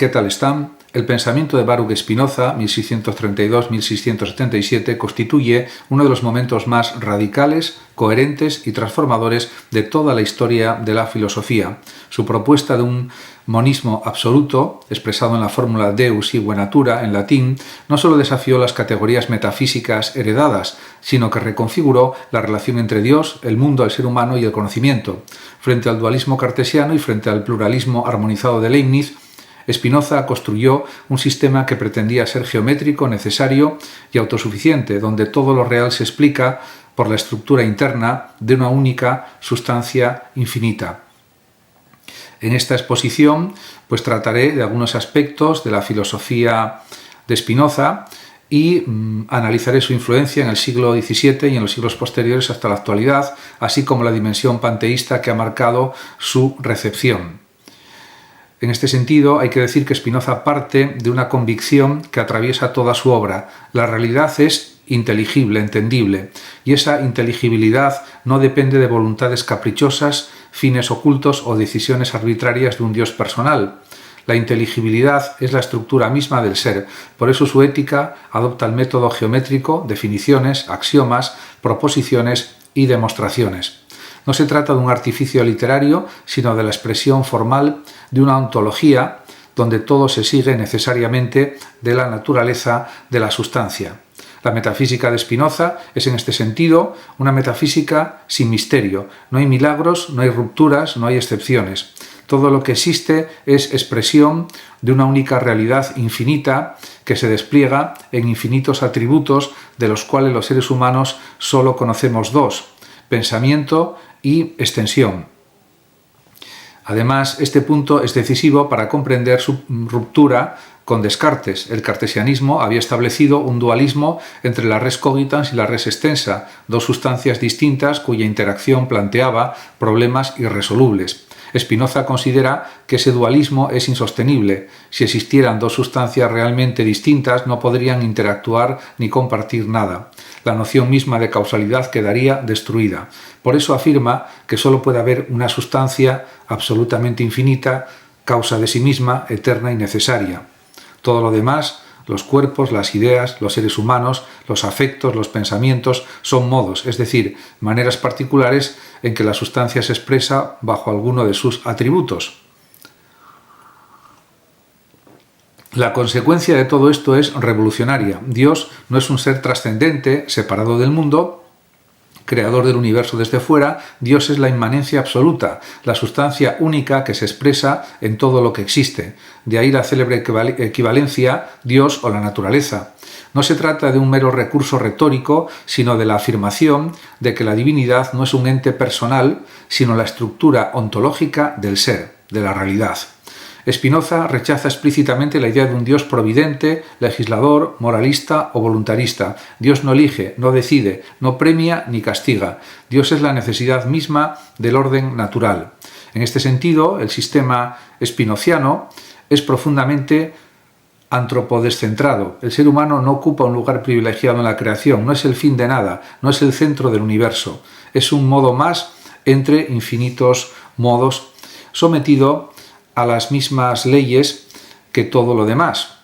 ¿Qué tal están? El pensamiento de Baruch Spinoza, 1632-1677, constituye uno de los momentos más radicales, coherentes y transformadores de toda la historia de la filosofía. Su propuesta de un monismo absoluto, expresado en la fórmula Deus igue natura en latín, no solo desafió las categorías metafísicas heredadas, sino que reconfiguró la relación entre Dios, el mundo, el ser humano y el conocimiento. Frente al dualismo cartesiano y frente al pluralismo armonizado de Leibniz, Spinoza construyó un sistema que pretendía ser geométrico, necesario y autosuficiente, donde todo lo real se explica por la estructura interna de una única sustancia infinita. En esta exposición, trataré de algunos aspectos de la filosofía de Spinoza y analizaré su influencia en el siglo XVII y en los siglos posteriores hasta la actualidad, así como la dimensión panteísta que ha marcado su recepción. En este sentido, hay que decir que Spinoza parte de una convicción que atraviesa toda su obra. La realidad es inteligible, entendible, y esa inteligibilidad no depende de voluntades caprichosas, fines ocultos o decisiones arbitrarias de un Dios personal. La inteligibilidad es la estructura misma del ser, por eso su ética adopta el método geométrico, definiciones, axiomas, proposiciones y demostraciones. No se trata de un artificio literario, sino de la expresión formal de una ontología donde todo se sigue necesariamente de la naturaleza de la sustancia. La metafísica de Spinoza es en este sentido una metafísica sin misterio. No hay milagros, no hay rupturas, no hay excepciones. Todo lo que existe es expresión de una única realidad infinita que se despliega en infinitos atributos de los cuales los seres humanos solo conocemos dos: pensamiento y extensión. Además, este punto es decisivo para comprender su ruptura con Descartes. El cartesianismo había establecido un dualismo entre la res cogitans y la res extensa, dos sustancias distintas cuya interacción planteaba problemas irresolubles. Spinoza considera que ese dualismo es insostenible. Si existieran dos sustancias realmente distintas, no podrían interactuar ni compartir nada. La noción misma de causalidad quedaría destruida. Por eso afirma que solo puede haber una sustancia absolutamente infinita, causa de sí misma, eterna y necesaria. Todo lo demás, los cuerpos, las ideas, los seres humanos, los afectos, los pensamientos, son modos, es decir, maneras particulares en que la sustancia se expresa bajo alguno de sus atributos. La consecuencia de todo esto es revolucionaria. Dios no es un ser trascendente, separado del mundo, creador del universo desde fuera. Dios es la inmanencia absoluta, la sustancia única que se expresa en todo lo que existe. De ahí la célebre equivalencia Dios o la naturaleza. No se trata de un mero recurso retórico, sino de la afirmación de que la divinidad no es un ente personal, sino la estructura ontológica del ser, de la realidad. Spinoza rechaza explícitamente la idea de un Dios providente, legislador, moralista o voluntarista. Dios no elige, no decide, no premia ni castiga. Dios es la necesidad misma del orden natural. En este sentido, el sistema spinoziano es profundamente antropodescentrado. El ser humano no ocupa un lugar privilegiado en la creación, no es el fin de nada, no es el centro del universo. Es un modo más entre infinitos modos, sometido a las mismas leyes que todo lo demás.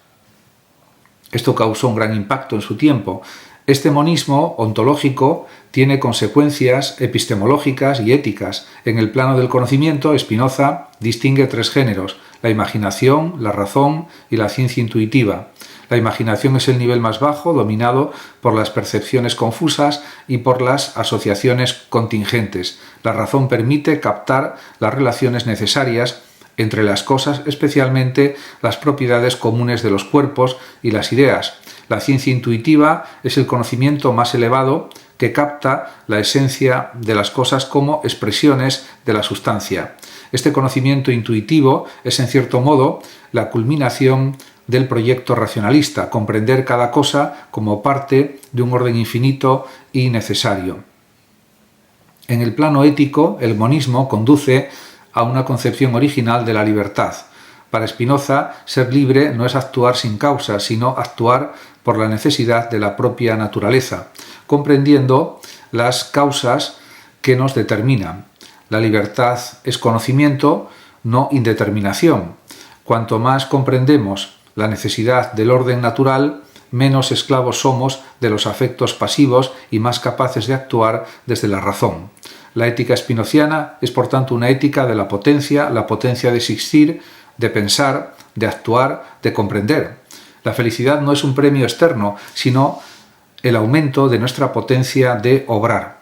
Esto causó un gran impacto en su tiempo. Este monismo ontológico tiene consecuencias epistemológicas y éticas. En el plano del conocimiento, Spinoza distingue tres géneros: la imaginación, la razón y la ciencia intuitiva. La imaginación es el nivel más bajo, dominado por las percepciones confusas y por las asociaciones contingentes. La razón permite captar las relaciones necesarias entre las cosas, especialmente las propiedades comunes de los cuerpos y las ideas. La ciencia intuitiva es el conocimiento más elevado que capta la esencia de las cosas como expresiones de la sustancia. Este conocimiento intuitivo es, en cierto modo, la culminación del proyecto racionalista, comprender cada cosa como parte de un orden infinito y necesario. En el plano ético, el monismo conduce a una concepción original de la libertad. Para Spinoza, ser libre no es actuar sin causa, sino actuar por la necesidad de la propia naturaleza, comprendiendo las causas que nos determinan. La libertad es conocimiento, no indeterminación. Cuanto más comprendemos la necesidad del orden natural, menos esclavos somos de los afectos pasivos y más capaces de actuar desde la razón. La ética spinoziana es, por tanto, una ética de la potencia de existir, de pensar, de actuar, de comprender. La felicidad no es un premio externo, sino el aumento de nuestra potencia de obrar.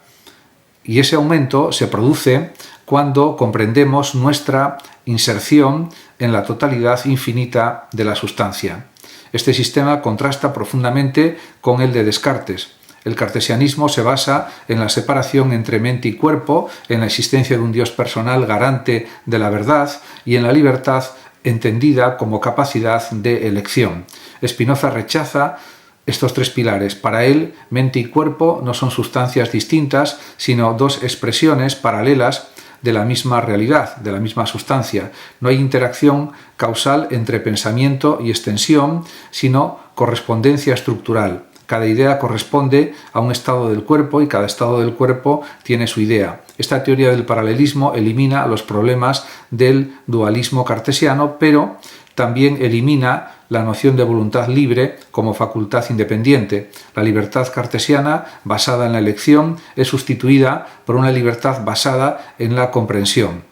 Y ese aumento se produce cuando comprendemos nuestra inserción en la totalidad infinita de la sustancia. Este sistema contrasta profundamente con el de Descartes. El cartesianismo se basa en la separación entre mente y cuerpo, en la existencia de un Dios personal garante de la verdad y en la libertad entendida como capacidad de elección. Spinoza rechaza estos tres pilares. Para él, mente y cuerpo no son sustancias distintas, sino dos expresiones paralelas de la misma realidad, de la misma sustancia. No hay interacción causal entre pensamiento y extensión, sino correspondencia estructural. Cada idea corresponde a un estado del cuerpo y cada estado del cuerpo tiene su idea. Esta teoría del paralelismo elimina los problemas del dualismo cartesiano, pero también elimina la noción de voluntad libre como facultad independiente. La libertad cartesiana, basada en la elección, es sustituida por una libertad basada en la comprensión.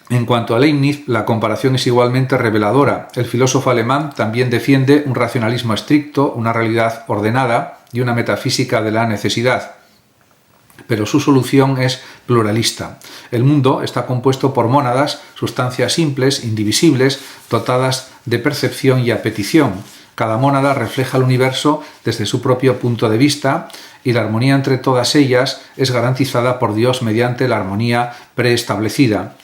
En cuanto a Leibniz, la comparación es igualmente reveladora. El filósofo alemán también defiende un racionalismo estricto, una realidad ordenada y una metafísica de la necesidad. Pero su solución es pluralista. El mundo está compuesto por mónadas, sustancias simples, indivisibles, dotadas de percepción y apetición. Cada mónada refleja el universo desde su propio punto de vista y la armonía entre todas ellas es garantizada por Dios mediante la armonía preestablecida.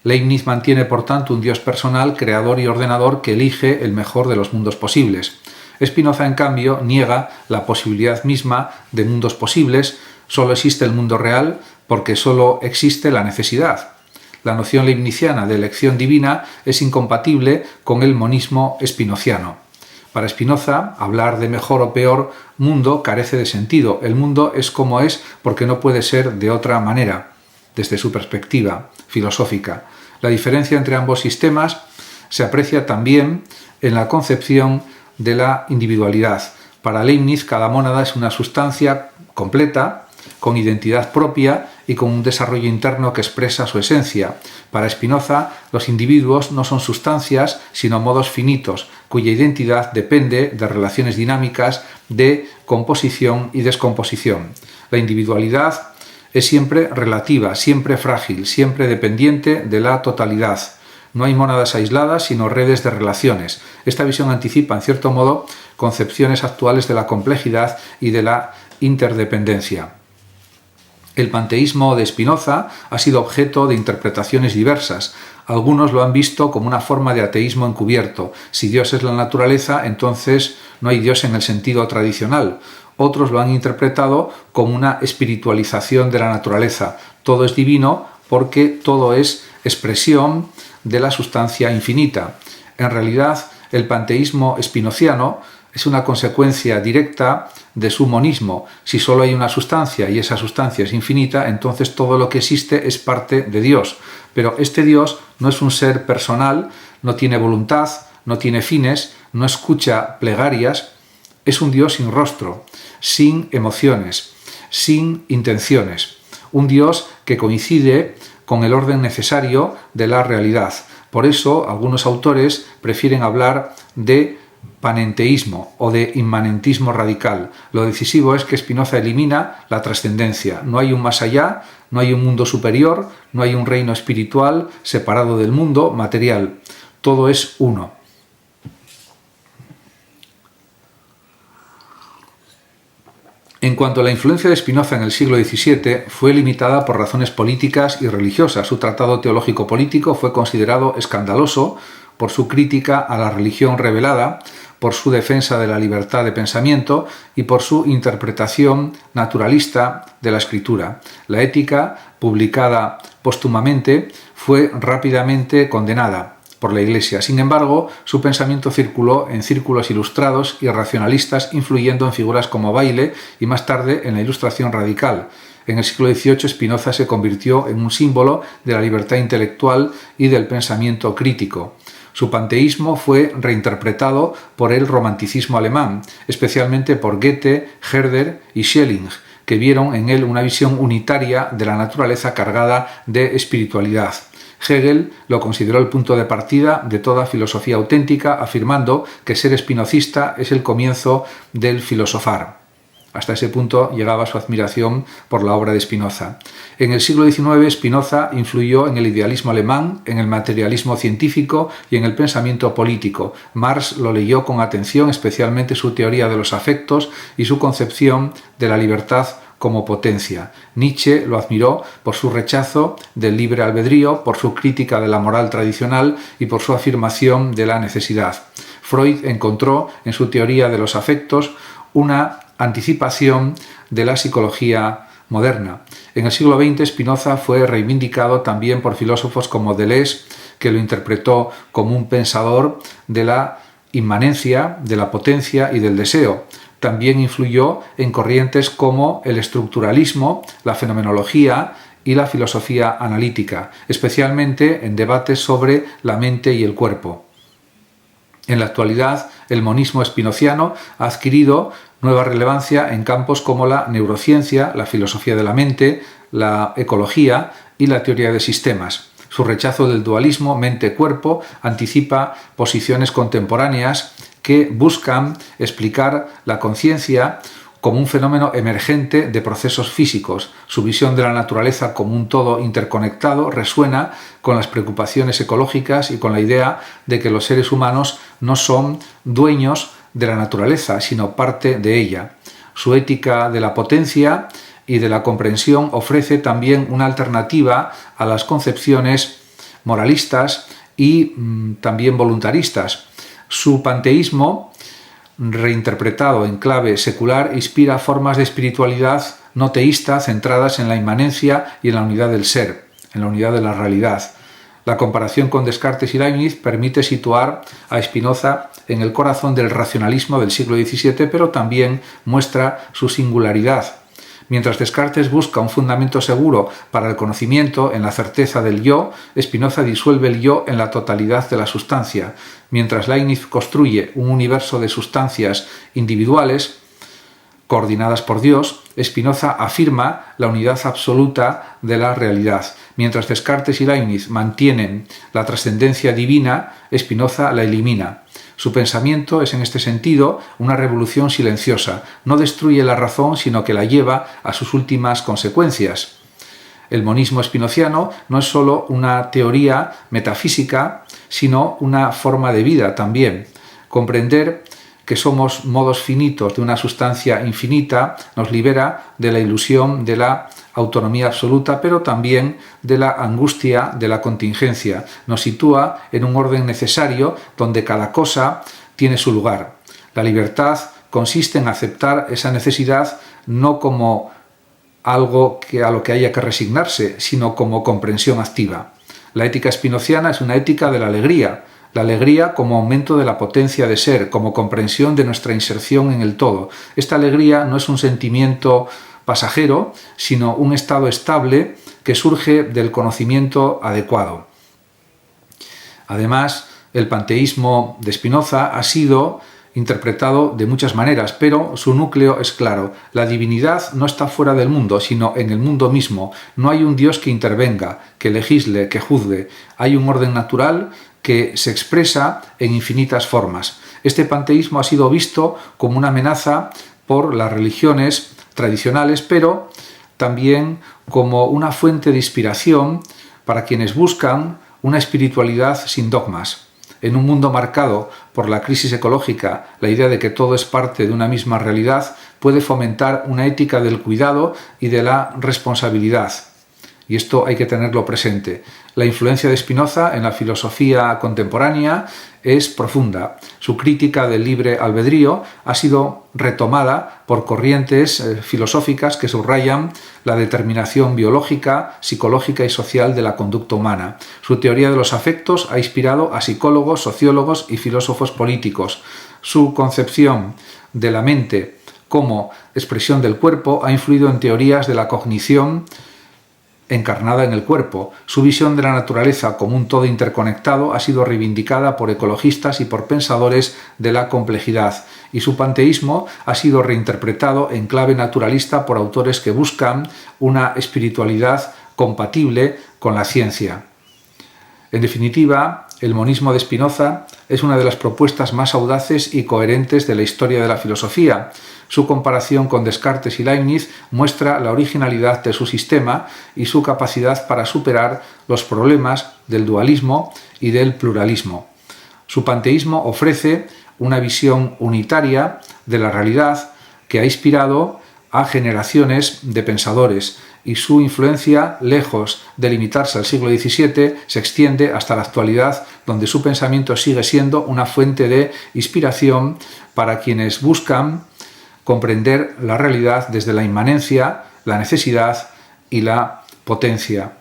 Leibniz mantiene, por tanto, un Dios personal, creador y ordenador que elige el mejor de los mundos posibles. Spinoza, en cambio, niega la posibilidad misma de mundos posibles. Solo existe el mundo real porque solo existe la necesidad. La noción leibniziana de elección divina es incompatible con el monismo spinoziano. Para Spinoza, hablar de mejor o peor mundo carece de sentido. El mundo es como es porque no puede ser de otra manera, desde su perspectiva filosófica. La diferencia entre ambos sistemas se aprecia también en la concepción de la individualidad. Para Leibniz, cada mónada es una sustancia completa, con identidad propia y con un desarrollo interno que expresa su esencia. Para Spinoza, los individuos no son sustancias, sino modos finitos, cuya identidad depende de relaciones dinámicas de composición y descomposición. La individualidad es siempre relativa, siempre frágil, siempre dependiente de la totalidad. No hay mónadas aisladas, sino redes de relaciones. Esta visión anticipa, en cierto modo, concepciones actuales de la complejidad y de la interdependencia. El panteísmo de Spinoza ha sido objeto de interpretaciones diversas. Algunos lo han visto como una forma de ateísmo encubierto. Si Dios es la naturaleza, entonces no hay Dios en el sentido tradicional. Otros lo han interpretado como una espiritualización de la naturaleza. Todo es divino porque todo es expresión de la sustancia infinita. En realidad, el panteísmo spinoziano es una consecuencia directa de su monismo. Si solo hay una sustancia y esa sustancia es infinita, entonces todo lo que existe es parte de Dios. Pero este Dios no es un ser personal, no tiene voluntad, no tiene fines, no escucha plegarias. Es un Dios sin rostro, sin emociones, sin intenciones. Un Dios que coincide con el orden necesario de la realidad. Por eso, algunos autores prefieren hablar de panenteísmo o de inmanentismo radical. Lo decisivo es que Spinoza elimina la trascendencia. No hay un más allá, no hay un mundo superior, no hay un reino espiritual separado del mundo material. Todo es uno. En cuanto a la influencia de Spinoza en el siglo XVII, fue limitada por razones políticas y religiosas. Su tratado teológico-político fue considerado escandaloso por su crítica a la religión revelada, por su defensa de la libertad de pensamiento y por su interpretación naturalista de la escritura. La Ética, publicada póstumamente, fue rápidamente condenada por la Iglesia. Sin embargo, su pensamiento circuló en círculos ilustrados y racionalistas, influyendo en figuras como Bayle y más tarde en la Ilustración radical. En el siglo XVIII Spinoza se convirtió en un símbolo de la libertad intelectual y del pensamiento crítico. Su panteísmo fue reinterpretado por el romanticismo alemán, especialmente por Goethe, Herder y Schelling, que vieron en él una visión unitaria de la naturaleza cargada de espiritualidad. Hegel lo consideró el punto de partida de toda filosofía auténtica, afirmando que ser espinocista es el comienzo del filosofar. Hasta ese punto llegaba su admiración por la obra de Spinoza. En el siglo XIX, Spinoza influyó en el idealismo alemán, en el materialismo científico y en el pensamiento político. Marx lo leyó con atención, especialmente su teoría de los afectos y su concepción de la libertad como potencia. Nietzsche lo admiró por su rechazo del libre albedrío, por su crítica de la moral tradicional y por su afirmación de la necesidad. Freud encontró en su teoría de los afectos una anticipación de la psicología moderna. En el siglo XX, Spinoza fue reivindicado también por filósofos como Deleuze, que lo interpretó como un pensador de la inmanencia, de la potencia y del deseo. También influyó en corrientes como el estructuralismo, la fenomenología y la filosofía analítica, especialmente en debates sobre la mente y el cuerpo. En la actualidad, el monismo espinociano ha adquirido nueva relevancia en campos como la neurociencia, la filosofía de la mente, la ecología y la teoría de sistemas. Su rechazo del dualismo mente-cuerpo anticipa posiciones contemporáneas que buscan explicar la conciencia como un fenómeno emergente de procesos físicos. Su visión de la naturaleza como un todo interconectado resuena con las preocupaciones ecológicas y con la idea de que los seres humanos no son dueños de la naturaleza, sino parte de ella. Su ética de la potencia y de la comprensión ofrece también una alternativa a las concepciones moralistas y también voluntaristas. Su panteísmo, reinterpretado en clave secular, inspira formas de espiritualidad no teísta centradas en la inmanencia y en la unidad del ser, en la unidad de la realidad. La comparación con Descartes y Leibniz permite situar a Spinoza en el corazón del racionalismo del siglo XVII, pero también muestra su singularidad. Mientras Descartes busca un fundamento seguro para el conocimiento en la certeza del yo, Spinoza disuelve el yo en la totalidad de la sustancia. Mientras Leibniz construye un universo de sustancias individuales, coordinadas por Dios, Spinoza afirma la unidad absoluta de la realidad. Mientras Descartes y Leibniz mantienen la trascendencia divina, Spinoza la elimina. Su pensamiento es en este sentido una revolución silenciosa. No destruye la razón, sino que la lleva a sus últimas consecuencias. El monismo spinociano no es solo una teoría metafísica, sino una forma de vida también. Comprender que somos modos finitos de una sustancia infinita nos libera de la ilusión de la autonomía absoluta, pero también de la angustia de la contingencia. Nos sitúa en un orden necesario donde cada cosa tiene su lugar. La libertad consiste en aceptar esa necesidad no como algo a lo que haya que resignarse, sino como comprensión activa. La ética spinociana es una ética de la alegría como aumento de la potencia de ser, como comprensión de nuestra inserción en el todo. Esta alegría no es un sentimiento pasajero, sino un estado estable que surge del conocimiento adecuado. Además, el panteísmo de Spinoza ha sido interpretado de muchas maneras, pero su núcleo es claro. La divinidad no está fuera del mundo, sino en el mundo mismo. No hay un Dios que intervenga, que legisle, que juzgue. Hay un orden natural que se expresa en infinitas formas. Este panteísmo ha sido visto como una amenaza por las religiones tradicionales, pero también como una fuente de inspiración para quienes buscan una espiritualidad sin dogmas. En un mundo marcado por la crisis ecológica, la idea de que todo es parte de una misma realidad puede fomentar una ética del cuidado y de la responsabilidad. Y esto hay que tenerlo presente. La influencia de Spinoza en la filosofía contemporánea es profunda. Su crítica del libre albedrío ha sido retomada por corrientes filosóficas que subrayan la determinación biológica, psicológica y social de la conducta humana. Su teoría de los afectos ha inspirado a psicólogos, sociólogos y filósofos políticos. Su concepción de la mente como expresión del cuerpo, ha influido en teorías de la cognición encarnada en el cuerpo. Su visión de la naturaleza como un todo interconectado ha sido reivindicada por ecologistas y por pensadores de la complejidad, y su panteísmo ha sido reinterpretado en clave naturalista por autores que buscan una espiritualidad compatible con la ciencia. En definitiva, el monismo de Spinoza es una de las propuestas más audaces y coherentes de la historia de la filosofía. Su comparación con Descartes y Leibniz muestra la originalidad de su sistema y su capacidad para superar los problemas del dualismo y del pluralismo. Su panteísmo ofrece una visión unitaria de la realidad que ha inspirado a generaciones de pensadores, y su influencia, lejos de limitarse al siglo XVII, se extiende hasta la actualidad, donde su pensamiento sigue siendo una fuente de inspiración para quienes buscan comprender la realidad desde la inmanencia, la necesidad y la potencia.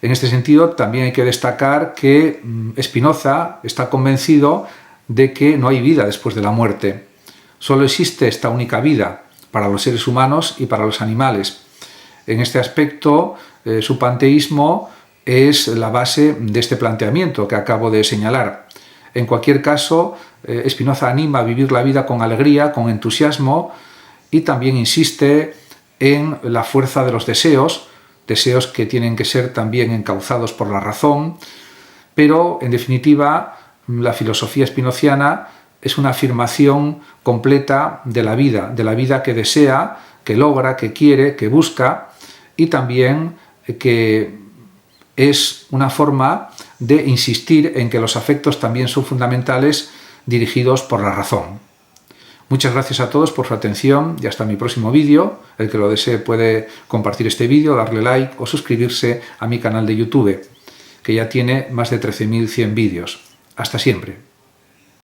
En este sentido, también hay que destacar que Spinoza está convencido de que no hay vida después de la muerte. Solo existe esta única vida para los seres humanos y para los animales. En este aspecto, su panteísmo es la base de este planteamiento que acabo de señalar. En cualquier caso, Spinoza anima a vivir la vida con alegría, con entusiasmo, y también insiste en la fuerza de los deseos que tienen que ser también encauzados por la razón, pero, en definitiva, la filosofía spinoziana es una afirmación completa de la vida que desea, que logra, que quiere, que busca, y también que es una forma de insistir en que los afectos también son fundamentales, dirigidos por la razón. Muchas gracias a todos por su atención y hasta mi próximo vídeo. El que lo desee puede compartir este vídeo, darle like o suscribirse a mi canal de YouTube, que ya tiene más de 13.100 vídeos. Hasta siempre.